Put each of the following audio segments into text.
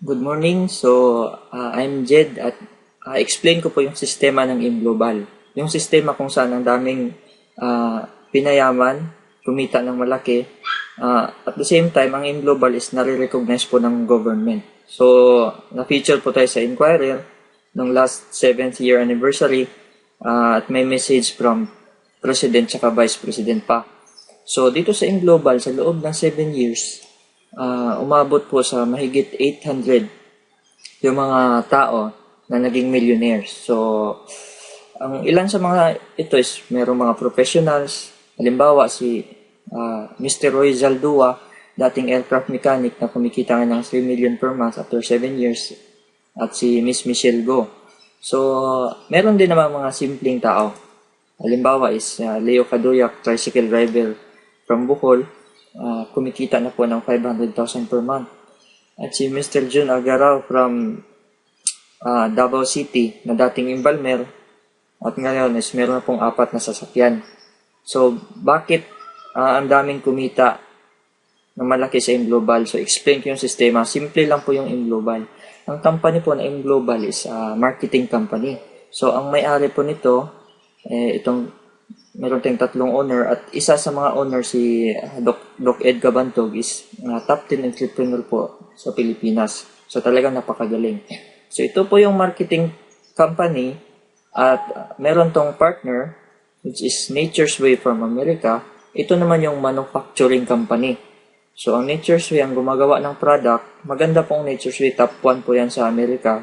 Good morning. I'm Jed at explain ko po yung sistema ng ImGlobal. Yung sistema kung saan ang daming pinayaman, kumita ng malaki. At the same time, ang ImGlobal is nare-recognize po ng government. So, na-feature po tayo sa Inquirer ng last 7th year anniversary at may message from President tsaka Vice President pa. So, dito sa ImGlobal, sa loob ng 7 years, umabot po sa mahigit 800 yung mga tao na naging millionaires. So, ang ilan sa mga ito is merong mga professionals. Halimbawa, si Mr. Roy Zaldua, dating aircraft mechanic na kumikita nga ng 3 million per month after 7 years. At si Miss Michelle Go. So, meron din naman mga simpleng tao. Halimbawa is Leo Caduyac, tricycle driver from Bohol. Kumikita na po ng 500,000 per month. At si Mr. Jun Agaraw from Davao City na dating Imbalmer at ngayon is meron na pong 4 na sasakyan. So, bakit ang daming kumita na malaki sa ImGlobal? So, explain ko yung sistema. Simple lang po yung ImGlobal. Ang company po na ImGlobal is marketing company. So, ang may-ari po nito, meron tayong 3 owner at isa sa mga owner si Doc Ed Cabantog is top 10 entrepreneur po sa Pilipinas. So talagang napakagaling. So ito po yung marketing company at meron tong partner which is Nature's Way from America. Ito naman yung manufacturing company. So ang Nature's Way ang gumagawa ng product. Maganda pong Nature's Way, top 1 po yan sa Amerika.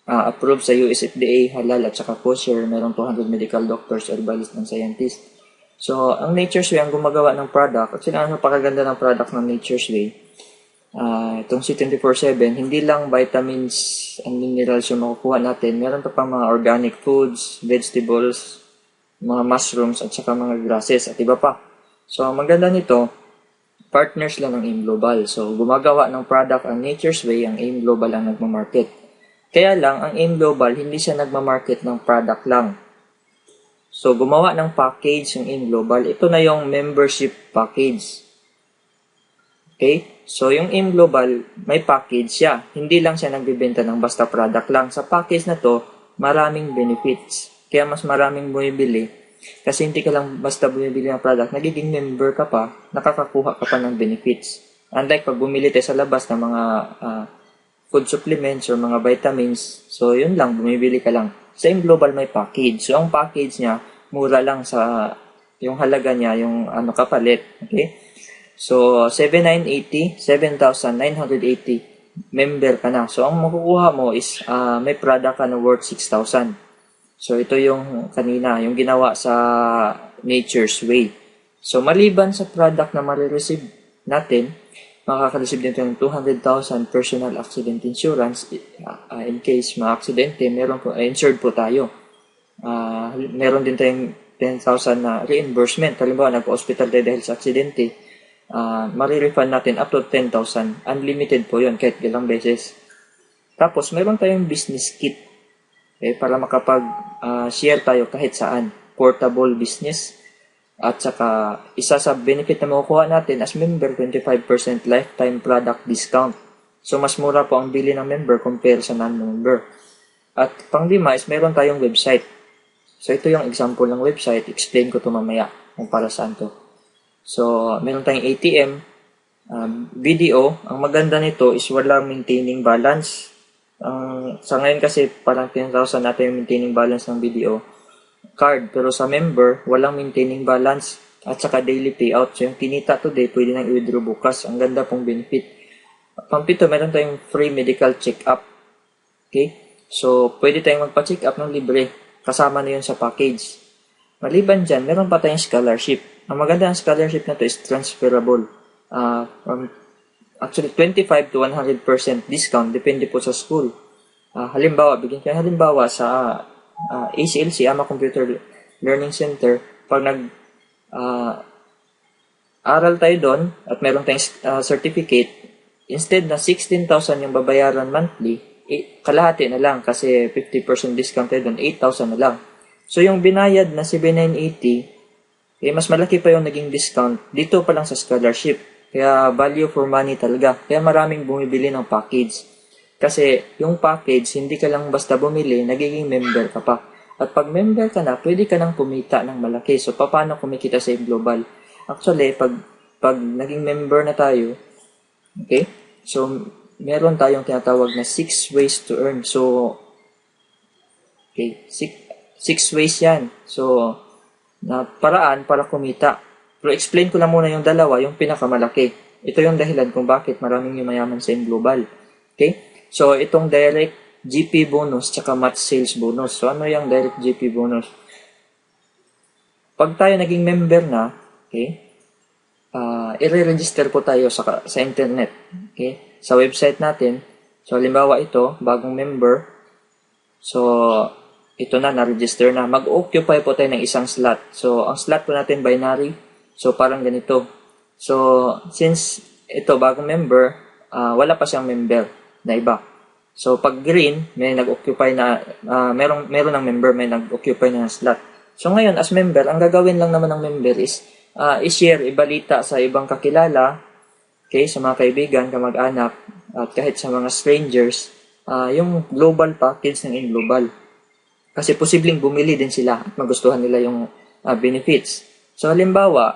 Approved sa US FDA, halal at saka kosher, merong 200 medical doctors, herbalist and scientist. So, ang Nature's Way ang gumagawa ng product. At sila ang napakaganda ng product ng Nature's Way. Itong C24/7, hindi lang vitamins and minerals yung makukuha natin. Meron pa pang mga organic foods, vegetables, mga mushrooms, at saka mga grasses, at iba pa. So, ang maganda nito, partners lang ng ImGlobal. So, gumagawa ng product ang Nature's Way, ang ImGlobal ang nagmamarket. Kaya lang, ang ImGlobal, hindi siya nagmamarket ng product lang. So, gumawa ng package yung ImGlobal. Ito na yung membership package. Okay? So, yung ImGlobal, may package siya. Hindi lang siya nagbibenta ng basta product lang. Sa package na to, maraming benefits. Kaya mas maraming bumibili. Kasi hindi ka lang basta bumibili ng product, nagiging member ka pa, nakakakuha ka pa ng benefits. Unlike pag bumili tayo sa labas ng mga food supplements or mga vitamins. So, yun lang, bumibili ka lang. Sa ImGlobal may package. So, ang package niya, mura lang sa yung halaga niya, yung kapalit. Okay? So, 7,980 member ka na. So, ang makukuha mo is may product ka na worth 6,000. So, ito yung kanina, yung ginawa sa Nature's Way. So, maliban sa product na marireceive natin, makaka-receive din ng 200,000 personal accident insurance in case ma-aksidente, meron po, insured po tayo. Meron din tayong 10,000 na reimbursement. Halimbawa, nagpa-hospital tayo dahil sa aksidente, marirefund natin up to 10,000. Unlimited po yun, kahit ilang beses. Tapos, meron tayong business kit para makapag-share tayo kahit saan. Portable business. At saka, isa sa benefit na makukuha natin as member, 25% lifetime product discount. So, mas mura po ang bili ng member compare sa non-member. At pang-5 is meron tayong website. So, ito yung example ng website. Explain ko to mamaya kung para saan to. So, meron tayong ATM, video. Ang maganda nito is walang maintaining balance. Sa ngayon kasi, parang 10,000 natin yung maintaining balance ng video card, pero sa member, walang maintaining balance at saka daily payout. So, yung kinita today, pwede nang i-withdraw bukas. Ang ganda pong benefit. Pang-7, meron tayong free medical check-up. Okay? So, pwede tayong magpa-check up ng libre. Kasama na yun sa package. Maliban dyan, meron pa tayong scholarship. Ang maganda ng scholarship na to is transferable. Actually, 25 to 100% discount. Depende po sa school. Halimbawa, bigyan kayo halimbawa sa ACLC, Ama Computer Learning Center, pag aral tayo doon at meron tayong certificate, instead na 16,000 yung babayaran monthly, kalahati na lang kasi 50% discount tayo doon, 8,000 na lang. So, yung binayad na 7,980, mas malaki pa yung naging discount dito pa lang sa scholarship. Kaya value for money talaga. Kaya maraming bumibili ng package. Kasi yung package, hindi ka lang basta bumili, nagiging member ka pa. At pag member ka na, pwede ka nang kumita ng malaki. So, paano kumikita sa global? Actually, pag naging member na tayo, okay? So, meron tayong tinatawag na 6 ways to earn. So, okay, 6 ways yan. So, na paraan para kumita. Pero explain ko lang muna yung dalawa, yung pinakamalaki. Ito yung dahilan kung bakit maraming yumayaman sa global. Okay? So, itong direct GP bonus tsaka match sales bonus. So, ano yung direct GP bonus? Pag tayo naging member na, okay, i-register po tayo sa internet. Okay? Sa website natin. So, halimbawa ito, bagong member. So, ito na-register na. Mag-occupy po tayo ng isang slot. So, ang slot po natin binary. So, parang ganito. So, since ito, bagong member, wala pa siyang member na iba. So, pag green, may nag-occupy na, meron ng member, may nag-occupy na slot. So, ngayon, as member, ang gagawin lang naman ng member is, i-share, ibalita sa ibang kakilala, okay, sa mga kaibigan, kamag-anak, at kahit sa mga strangers, yung global package ng global. Kasi posibleng bumili din sila at magustuhan nila yung benefits. So, halimbawa,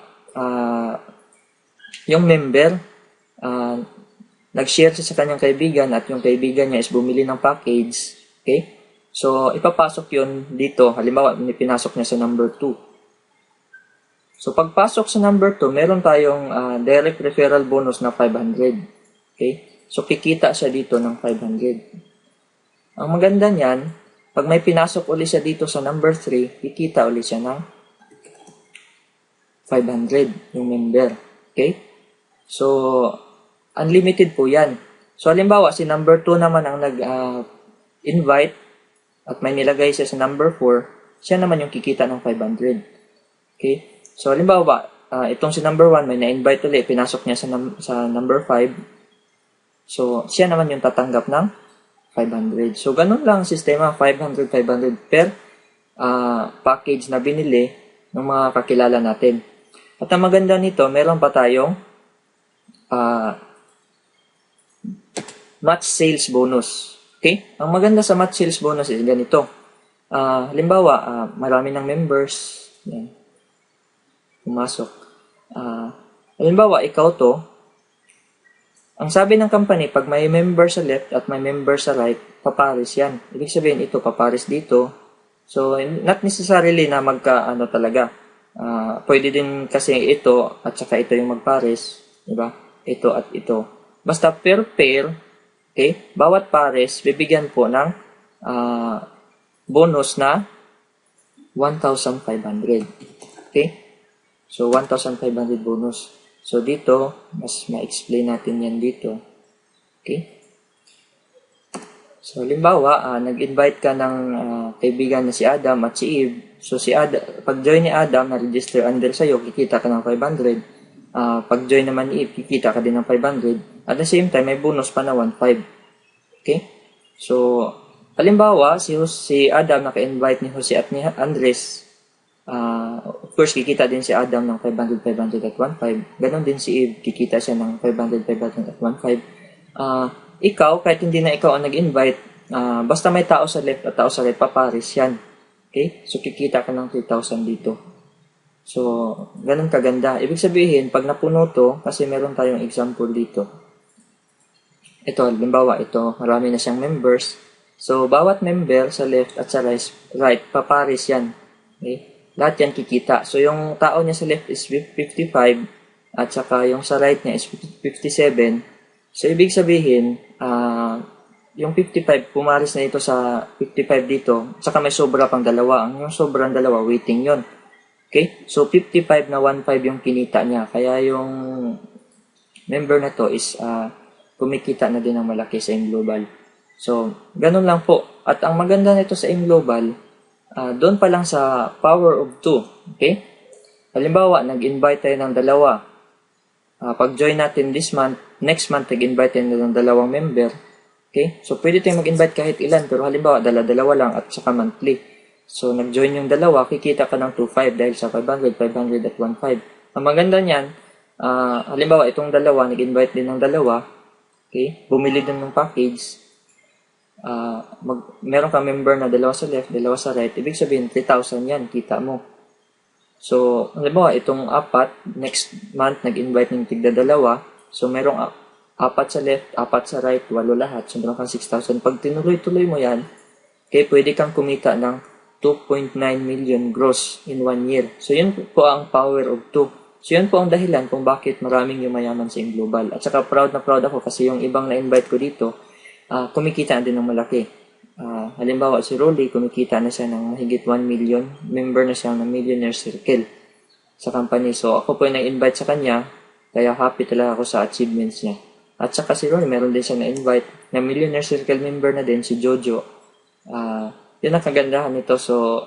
yung member, nag-share siya sa kanyang kaibigan at yung kaibigan niya is bumili ng package. Okay? So, ipapasok yun dito. Halimbawa, pinasok niya sa number 2. So, pagpasok sa number 2, meron tayong direct referral bonus na 500. Okay? So, kikita siya dito ng 500. Ang maganda niyan, pag may pinasok ulit siya dito sa number 3, kikita ulit siya ng 500 yung member. Okay? So, unlimited po yan. So, halimbawa, si number 2 naman ang nag-invite at may nilagay siya sa number 4, siya naman yung kikita ng 500. Okay? So, halimbawa, itong si number 1, may na-invite ulit, pinasok niya sa number 5. So, siya naman yung tatanggap ng 500. So, ganun lang ang sistema, 500 per package na binili ng mga kakilala natin. At ang maganda nito, meron pa tayong match sales bonus. Okay? Ang maganda sa match sales bonus is ganito. Halimbawa, marami ng members. Yan. Pumasok. Halimbawa, ikaw to. Ang sabi ng company, pag may member sa left at may member sa right, papares yan. Ibig sabihin, ito papares dito. So, not necessarily na magka-ano talaga. Pwede din kasi ito at saka ito yung magpares. Diba? Ito at ito. Basta per pair, okay, bawat pares, bibigyan po ng bonus na 1,500. Okay? So, 1,500 bonus. So, dito, mas ma-explain natin yan dito. Okay? So, halimbawa, nag-invite ka ng kaibigan na si Adam at si Eve. So, si Adam, pag-join ni Adam, na-register under sa'yo, kikita ka ng 500. Pag-join naman ni Eve, kikita ka din ng 500. At the same time, may bonus pa na 1,500. Okay? So, halimbawa, si Adam naka-invite ni Jose at ni Andres. Of course, kikita din si Adam ng 500, 500 at 1,500. Ganon din si Eve, kikita siya ng 500, 500 at 1,500. Ikaw, kahit hindi na ikaw ang nag-invite, basta may tao sa left at tao sa right, papares yan. Okay? So, kikita ka ng 3,000 dito. So, ganun kaganda. Ibig sabihin, pag napuno to, kasi meron tayong example dito. Ito, halimbawa, ito, marami na siyang members. So, bawat member sa left at sa right, papares yan. Okay? Lahat yan kikita. So, yung tao niya sa left is 55 at saka yung sa right niya is 57. So, ibig sabihin, yung 55, pumaris na ito sa 55 dito, saka may sobra pang dalawa. Yung sobrang dalawa, waiting yon. Okay? So, 55 na 1,500 yung kinita niya. Kaya yung member na to is kumikita na din ng malaki sa global. So, ganun lang po. At ang maganda nito sa global, doon pa lang sa power of 2. Okay? Halimbawa, nag-invite tayo ng dalawa. Pag-join natin this month, next month, nag-invite tayo ng dalawang member. Okay? So, pwede tayong mag-invite kahit ilan. Pero halimbawa, dala-dalawa lang at saka monthly. So, nag-join yung dalawa, kikita ka ng 2,500 dahil sa 500, 500 at 1,500. Ang maganda niyan, Halimbawa, itong dalawa, nag-invite din ng dalawa, okay, bumili din ng package, meron ka member na dalawa sa left, dalawa sa right, ibig sabihin 3,000 yan, kita mo. So, halimbawa, itong apat, next month, nag-invite ng tigda dalawa, so merong apat sa left, apat sa right, 8 lahat, so meron kang 6,000. Pag tinuloy-tuloy mo yan, okay, pwede kang kumita ng 2.9 million gross in 1 year. So, yun po ang power of 2. So, yun po ang dahilan kung bakit maraming yumayaman sa Global. At saka proud na proud ako kasi yung ibang na-invite ko dito, kumikita din ng malaki. Halimbawa, si Rolly, kumikita na siya ng mahigit 1 million. Member na siya ng Millionaire Circle sa company. So, ako po yung na-invite sa kanya, kaya happy talaga ako sa achievements niya. At saka si Rolly, meron din siya na-invite na Millionaire Circle member na din, si Jojo. Yun ang kagandahan nito. So,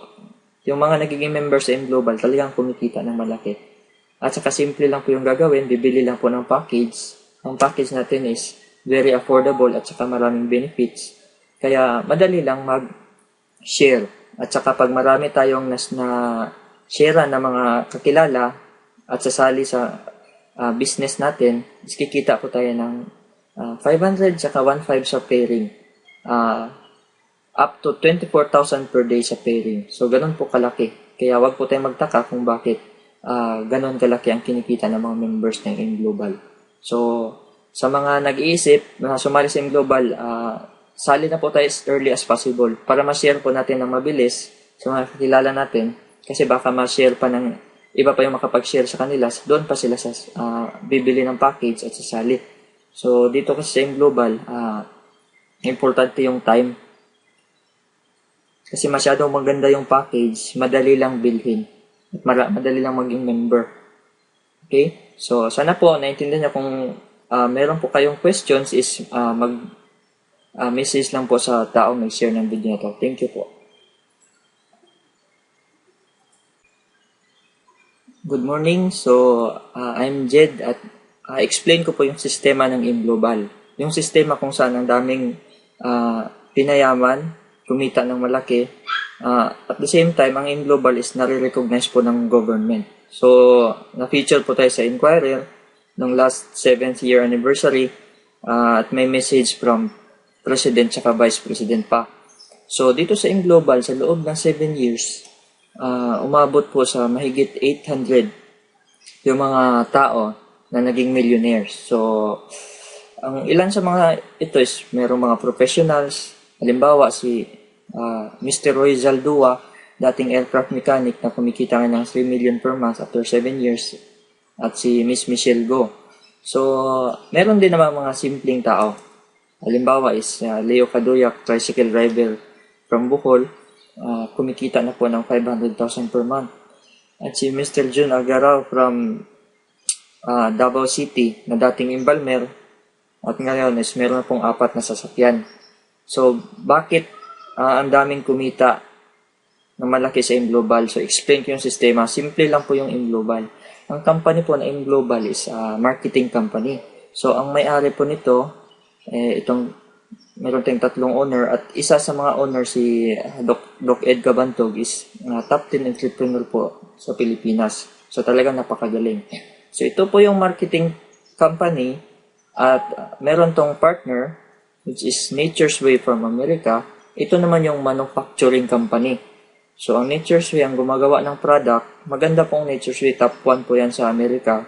yung mga nagiging members sa Global, talagang kumikita ng malaki. At saka simple lang po yung gagawin, bibili lang po ng package. Ang package natin is very affordable at saka maraming benefits. Kaya madali lang mag-share. At saka pag marami tayong na-share na mga kakilala at sasali sa business natin, is kikita po tayo ng 500 saka 1.5 sa pairing. Up to 24,000 per day sa pairing. So, ganun po kalaki. Kaya wag po tayong magtaka kung bakit ganun kalaki ang kinikita ng mga members ng Global. So, sa mga nag-iisip na sumali sa Global, sali na po tayo as early as possible para ma-share po natin ng mabilis sa mga kakilala natin kasi baka ma-share pa ng iba pa yung makapag-share sa kanila, doon pa sila sa bibili ng package at sasali. So, dito kasi sa Global, importante yung time. Kasi masyadong maganda yung package, madali lang bilhin. At madali lang maging member. Okay? So, sana po, naintindihan niyo kung meron po kayong questions is message lang po sa taong nag-share ng video na to. Thank you po. Good morning. So, I'm Jed at explain ko po yung sistema ng Global. Yung sistema kung saan ang daming pinayaman, kumita ng malaki. At the same time, ang Global is nare-recognize po ng government. So, na-feature po tayo sa Inquirer ng last 7th year anniversary at may message from President at Vice President pa. So, dito sa Global, sa loob ng 7 years, umabot po sa mahigit 800 yung mga tao na naging millionaires. So, ang ilan sa mga ito is merong mga professionals. Halimbawa, si Mr. Roy Zaldua, dating aircraft mechanic na kumikita ng 3 million per month after 7 years. At si Miss Michelle Go. So, meron din naman mga simpleng tao. Halimbawa is Leo Caduyac, tricycle driver from Bohol. Kumikita na po ng 500,000 per month. At si Mr. Jun Agarao from Davao City na dating Imbalmer. At ngayon is meron na pong 4 na sasakyan. So, bakit ang daming kumita na malaki sa Global? So, explain ko yung sistema. Simple lang po yung Global. Ang company po na Global is marketing company. So, ang may-ari po nito, meron tayong 3 owner at isa sa mga owner si Doc Ed Gabantog is top 10 entrepreneur po sa Pilipinas. So, talagang napakagaling. So, ito po yung marketing company at meron tong partner which is Nature's Way from America. Ito naman yung manufacturing company. So, ang Nature's Way ang gumagawa ng product. Maganda pong Nature's Way. Top 1 po yan sa Amerika.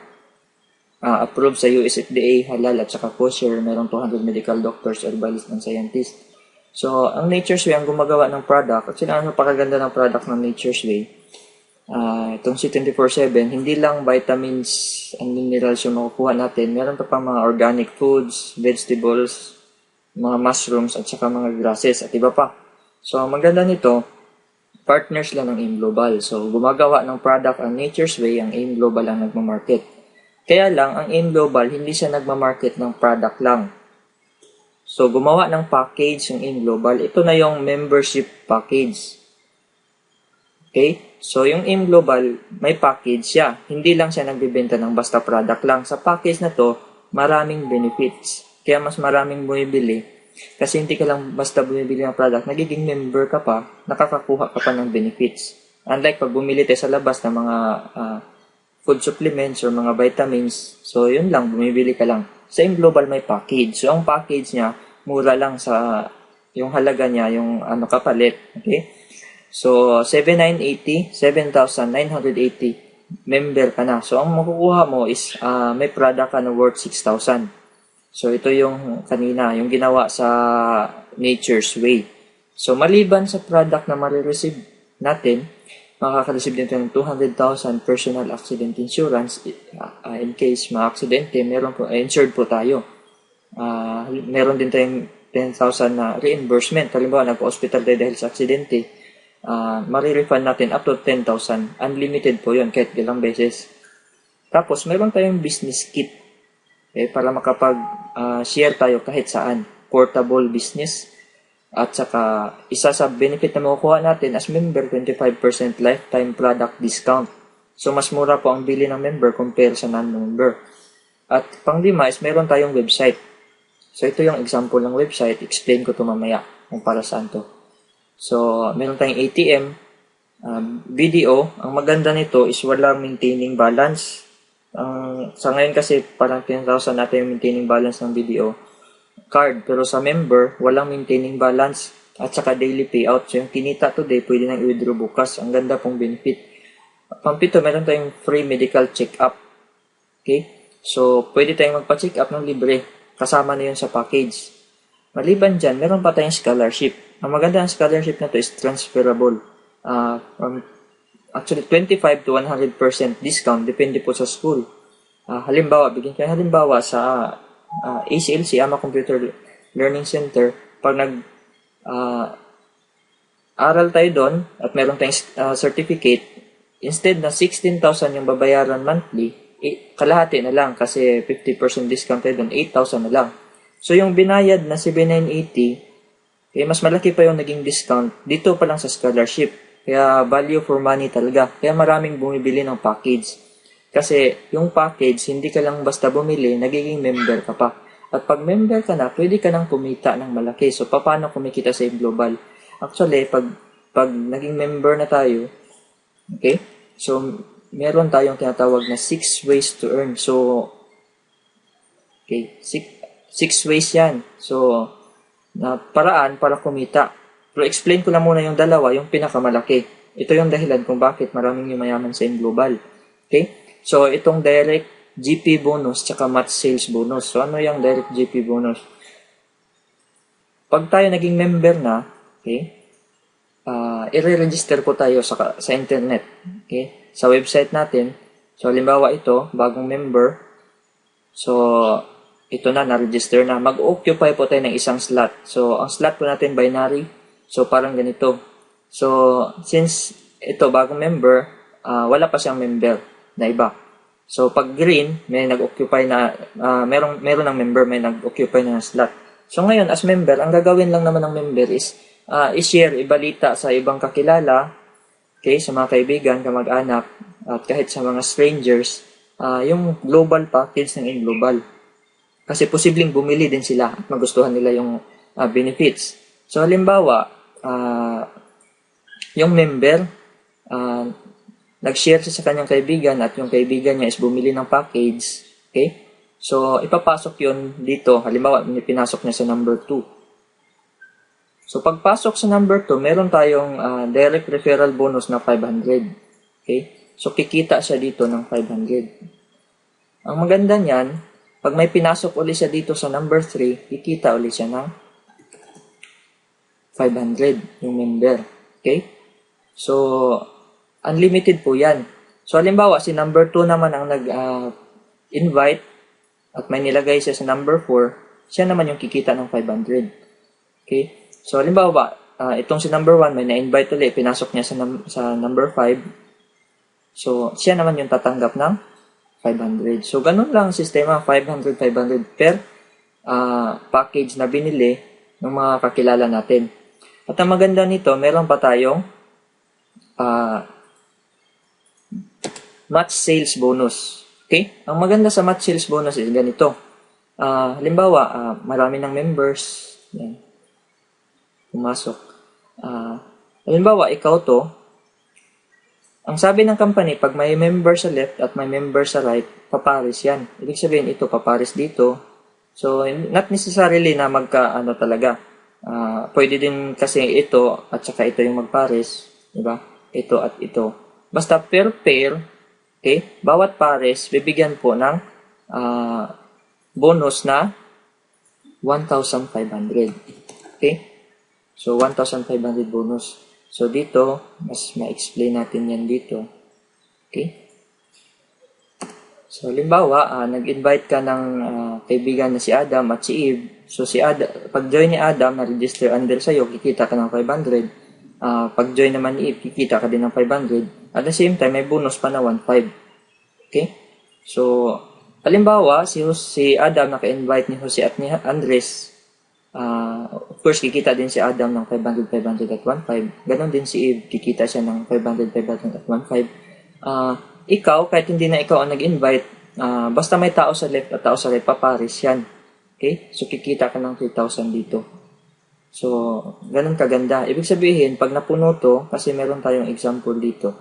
Approved sa US FDA, halal at saka kosher. Meron 200 medical doctors, herbalists, and scientists. So, ang Nature's Way ang gumagawa ng product. At sila ang napakaganda ng product ng Nature's Way. Itong C24/7, hindi lang vitamins and minerals yung makukuha natin. Meron pa pang mga organic foods, vegetables, mga mushrooms, at saka mga grasses, at iba pa. So, ang maganda nito, partners lang ng Global. So, gumagawa ng product ang Nature's Way, ang Global ang nagmamarket. Kaya lang, ang Global, hindi siya nagmamarket ng product lang. So, gumawa ng package yung Global. Ito na yung membership package. Okay? So, yung Global, may package siya. Hindi lang siya nagbibenta ng basta product lang. Sa package na to, maraming benefits. Kaya mas maraming bumibili. Kasi hindi ka lang basta bumibili ng product, nagiging member ka pa, nakakakuha ka pa ng benefits. Unlike pag bumili tayo sa labas ng mga food supplements or mga vitamins. So, yun lang, bumibili ka lang. Sa Global may package. So, ang package niya, mura lang sa yung halaga niya, yung kapalit. Okay? So, 7,980, 7,980 member ka na. So, ang makukuha mo is may product ka na worth 6,000. So, ito yung kanina, yung ginawa sa Nature's Way. So, maliban sa product na marireceive natin, makaka-receive din tayo ng 200,000 personal accident insurance in case ma-aksidente, insured po tayo. Meron din tayong 10,000 na reimbursement. Halimbawa, nagpa-hospital tayo dahil sa aksidente, marirefund natin up to 10,000. Unlimited po yun, kahit ilang beses. Tapos, meron tayong business kit para makapag-share tayo kahit saan. Portable business. At saka, isa sa benefit na makukuha natin as member, 25% lifetime product discount. So, mas mura po ang bili ng member compare sa non-member. At pang-lima is meron tayong website. So, ito yung example ng website. Explain ko ito mamaya kung para saan to. So, meron tayong ATM, BDO. Ang maganda nito is walang maintaining balance. Sa ngayon kasi, parang 10,000 natin yung maintaining balance ng BDO card, pero sa member, walang maintaining balance at saka daily payout. So, yung kinita today, pwede nang i-withdraw bukas. Ang ganda pong benefit. Pampito, meron tayong free medical check-up. Okay? So, pwede tayong magpa-check up ng libre. Kasama na yun sa package. Maliban dyan, meron pa tayong scholarship. Ang maganda ng scholarship na to is transferable. Actually, 25 to 100% discount. Depende po sa school. Halimbawa, bigyan kayo halimbawa sa ACLC, Ama Computer Learning Center, pag aral tayo doon at meron tayong certificate, instead na 16,000 yung babayaran monthly, kalahati na lang kasi 50% discount tayo doon, 8,000 na lang. So yung binayad na 7,980, mas malaki pa yung naging discount dito pa lang sa scholarship. Kaya value for money talaga. Kaya maraming bumibili ng package. Kasi yung package, hindi ka lang basta bumili, nagiging member ka pa. At pag member ka na, pwede ka nang kumita ng malaki. So, paano kumikita sa Global? Actually, pag naging member na tayo, okay? So, meron tayong tinatawag na 6 ways to earn. So, okay, 6 ways yan. So, na paraan para kumita. Pero explain ko lang muna yung dalawa, yung pinakamalaki. Ito yung dahilan kung bakit maraming yumayaman sa Global. Okay? So, itong direct GP bonus tsaka match sales bonus. So, ano yung direct GP bonus? Pag tayo naging member na, okay, i-register po tayo sa internet. Okay? Sa website natin. So, halimbawa ito, bagong member. So, ito na-register na. Mag-occupy po tayo ng isang slot. So, ang slot po natin binary. So, parang ganito. So, since ito, bagong member, wala pa siyang member na iba. So, pag green, may nag-occupy na, meron ng member, may nag-occupy na ng slot. So, ngayon, as member, ang gagawin lang naman ng member is, i-share, ibalita sa ibang kakilala, okay, sa mga kaibigan, kamag-anak, at kahit sa mga strangers, yung global package ng Global. Kasi posibleng bumili din sila at magustuhan nila yung benefits. So, halimbawa, yung member, nag-share siya sa kanyang kaibigan at yung kaibigan niya is bumili ng package. Okay? So, ipapasok yun dito. Halimbawa, pinasok niya sa number 2. So, pagpasok sa number 2, meron tayong direct referral bonus na 500. Okay? So, kikita siya dito ng 500. Ang maganda niyan, pag may pinasok ulit siya dito sa number 3, kikita ulit siya ng 500 yung member. Okay? So, unlimited po yan. So, halimbawa, si number 2 naman ang nag-invite at may nilagay siya sa number 4, siya naman yung kikita ng 500. Okay? So, halimbawa, itong si number 1, may na-invite ulit, pinasok niya sa number 5. So, siya naman yung tatanggap ng 500. So, ganun lang ang sistema, 500 per package na binili ng mga kakilala natin. At ang maganda nito, meron pa tayong match sales bonus. Okay? Ang maganda sa match sales bonus is ganito. Halimbawa, marami ng members. Yan. Pumasok. Halimbawa, ikaw to. Ang sabi ng company, pag may member sa left at may member sa right, papares yan. Ibig sabihin, ito papares dito. So, not necessarily na magka-ano talaga. Pwede din kasi ito at saka ito yung magpares. Diba? Ito at ito. Basta per pair, okay, bawat pares, bibigyan po ng bonus na 1,500. Okay? So, 1,500 bonus. So, dito, mas ma-explain natin yan dito. Okay? So, halimbawa, nag-invite ka ng kaibigan na si Adam at si Eve. So, si Adam, pag-join ni Adam, na-register under sa'yo, kikita ka ng 500. Pag-join naman ni Eve, kikita ka din ng 500. At the same time, may bonus pa na 1,500. Okay? So, halimbawa, si Adam naka-invite ni Jose at ni Andres. Of course, kikita din si Adam ng 500, 500 at 1,500. Ganon din si Eve, kikita siya ng 500, 500 at 1,500. Ikaw, kahit hindi na ikaw ang nag-invite, basta may tao sa left at tao sa right, papares yan. Okay? So, kikita ka ng 3,000 dito. So, ganon kaganda. Ibig sabihin, pag napuno to, kasi meron tayong example dito.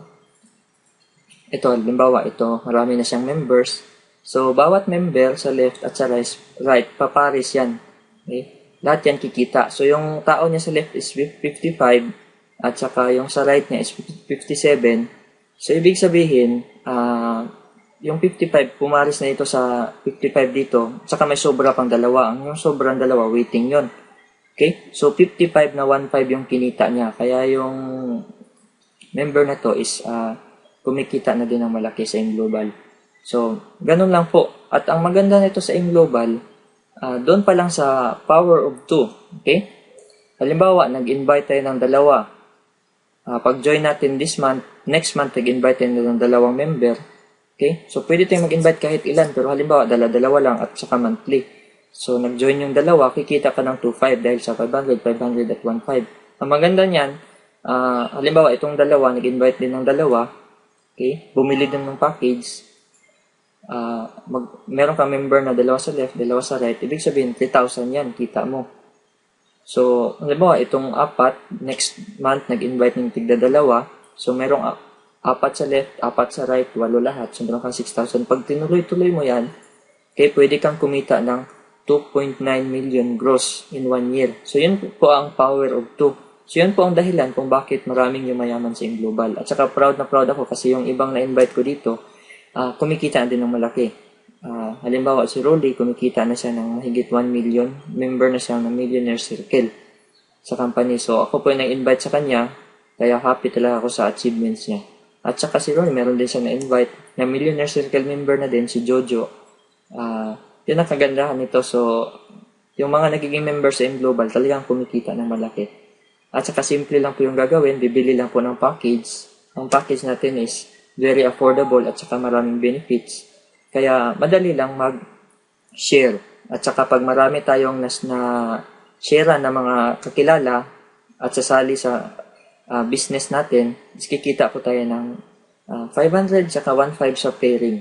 Ito, halimbawa, ito, marami na siyang members. So, bawat member sa left at sa right, papares yan. Okay? Lahat yan kikita. So, yung tao niya sa left is 55 at saka yung sa right niya is 57. So, ibig sabihin, yung 55, pumaris na ito sa 55 dito, saka may sobra pang dalawa. Yung sobrang dalawa, waiting yon. Okay? So, 55 na 1,500 yung kinita niya. Kaya yung member na to is kumikita na din ng malaki sa AIM Global. So, ganun lang po. At ang maganda nito sa AIM Global, doon pa lang sa power of 2. Okay? Halimbawa, nag-invite tayo ng dalawa. Pag-join natin this month, next month, nag-invite tayo ng dalawang member. Okay? So, pwede tayong mag-invite kahit ilan. Pero halimbawa, dalawa lang at saka monthly. So, nag-join yung dalawa, kikita ka ng 2,500 dahil sa 500, 500 at 1,500. Ang maganda niyan, halimbawa, itong dalawa, nag-invite din ng dalawa. Okay? Bumili din ng package. Meron ka member na dalawa sa left, dalawa sa right, ibig sabihin 3,000 yan, kita mo. So, halimbawa, itong apat, next month, nag-invite ng tigda dalawa, so merong apat sa left, apat sa right, 8 lahat, so meron kang 6,000. Pag tinuloy-tuloy mo yan, okay, pwede kang kumita ng 2.9 million gross in 1 year. So, yun po ang power of 2. So, yun po ang dahilan kung bakit maraming yumayaman sa AIM Global. At saka proud na proud ako kasi yung ibang na-invite ko dito, kumikita din ng malaki. Halimbawa, si Rolly, kumikita na siya ng mahigit 1 million. Member na siya ng Millionaire Circle sa company. So, ako po yung nag-invite sa kanya, kaya happy talaga ako sa achievements niya. At saka si Rolly, meron din siya na-invite na Millionaire Circle member na din, si Jojo. Yun ang kagandahan nito. So, yung mga nagiging member sa AIM Global, talagang kumikita ng malaki. At saka simple lang po yung gagawin, bibili lang po ng package. Ang package natin is very affordable at saka maraming benefits. Kaya madali lang mag-share. At saka pag marami tayong na-share na mga kakilala at sasali sa business natin, is kikita po tayo ng 500 saka 1,500 sa pairing.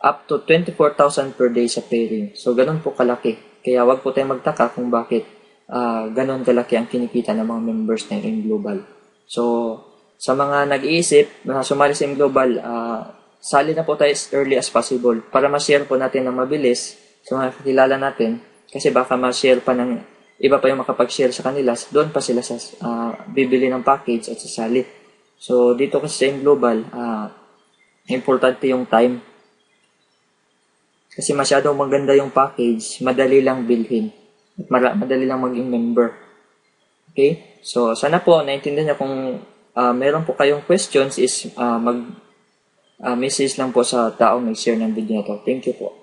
Up to 24,000 per day sa pairing. So, ganun po kalaki. Kaya wag po tayong magtaka kung bakit ganun kalaki ang kinikita ng mga members ng AIM Global. So, sa mga nag-iisip na sumali sa AIM Global, sali na po tayo as early as possible para ma-share po natin ng mabilis sa mga kakilala natin kasi baka ma-share pa ng iba pa yung makapag-share sa kanila, doon pa sila sa bibili ng package at sasali. So, dito kasi sa AIM Global, importante yung time. Kasi masyadong maganda yung package, madali lang bilhin. At madali lang maging member. Okay? So, sana po, naintindihan niyo kung meron po kayong questions is mag-message lang po sa taong nag-share ng video na to. Thank you po.